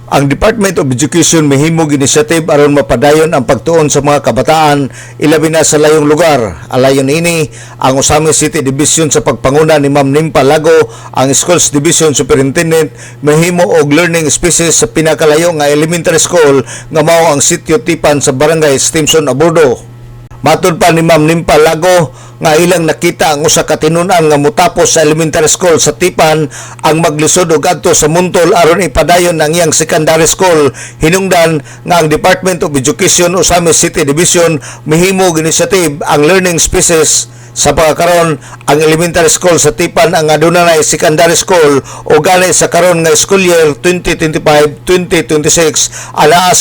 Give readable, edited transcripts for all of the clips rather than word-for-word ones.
Ang Department of Education mahimog initiative aron mapadayon ang pagtuon sa mga kabataan ilabi na sa layong lugar. Alayon ini ang Usami City Division sa pagpanguna ni Ma'am Nimpa Lago, ang Schools Division Superintendent, mahimo og learning spaces sa pinakalayo nga elementary school nga mao ang sitio Tipan sa Barangay Stimson, Aburdo. Matud pa ni Ma'am Nimpa Lago nga ilang nakita ang usa ka tinun-an nga mutapos sa elementary school sa Tipan ang maglisod og adto sa Muntol aron ipadayon ang iyang secondary school. Hinungdan nga ang Department of Education Usami City Division mahimo og initiative ang learning spaces sa pagkakaroon ang elementary school sa Tipan ang adunay secondary school o gani sa karon nga school year 2025-2026 ana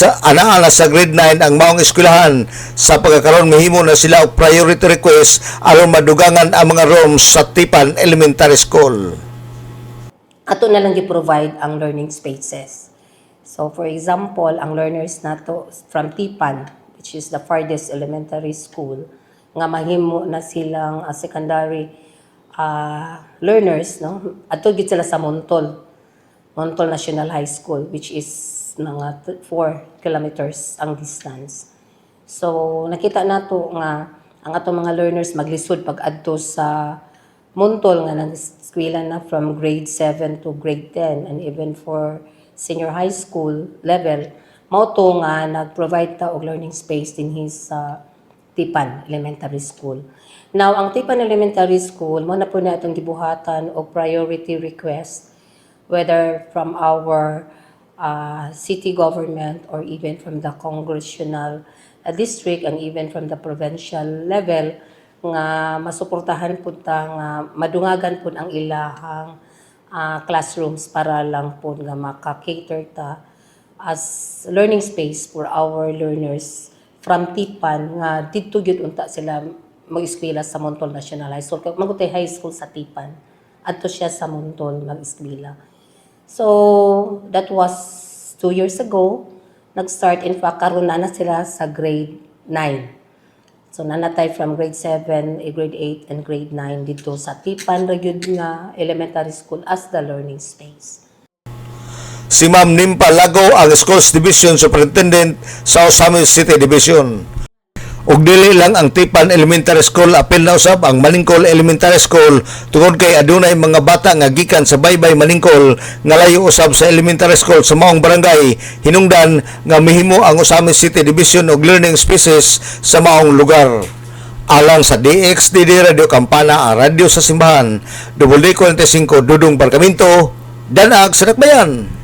sa grade 9 ang maong eskwelahan. Sa pagkakaroon mahimo na sila og priority request aron madugangan ang mga rooms sa Tipan Elementary School. Ato na lang gi-provide ang learning spaces. So for example, ang learners nato from Tipan, which is the farthest elementary school, nga mahimo na silang secondary learners, no? Ato gid sila sa Montol National High School, which is mga 4 kilometers ang distance. So nakita nato nga ang atong mga learners maglisod pag adto sa Montol nga nag-eskwela na from grade 7 to grade 10 and even for senior high school level, mao to nga nag-provide ta og learning space din his Tipan Elementary School. Now, ang Tipan Elementary School, mo na po na itong gibuhatan o priority request, whether from our city government or even from the congressional district and even from the provincial level, nga masuportahan po ta nga madungagan po ang ilahang classrooms para lang po nga maka-cater ta as learning space for our learners from Tipan nga dito gyud unta sila mag-eskwela sa Montol National High School. Magutay high school sa Tipan. Adto siya sa Montol mag-eskwela. So that was 2 years ago. Nag-start in fact karon na sila sa grade 9. So nanatay from grade 7, grade 8 and grade 9 dito sa Tipan ra gyud nga elementary school as the learning space. Si Ma'am Nimpa Lago, ang Schools Division Superintendent sa Usami City Division. Ug dili lang ang Tipan Elementary School, apil na usab ang Maningkol Elementary School tungod kay adunay mga bata nga gikan sa Baybay Maningkol nga layo usab sa elementary school sa maong barangay. Hinungdan nga mahimo ang Usami City Division og learning spaces sa maong lugar. Alang sa DXDD Radio Kampana, ang radyo sa simbahan, WD45 Dudong Barkamento, Danag sa Dakbayan.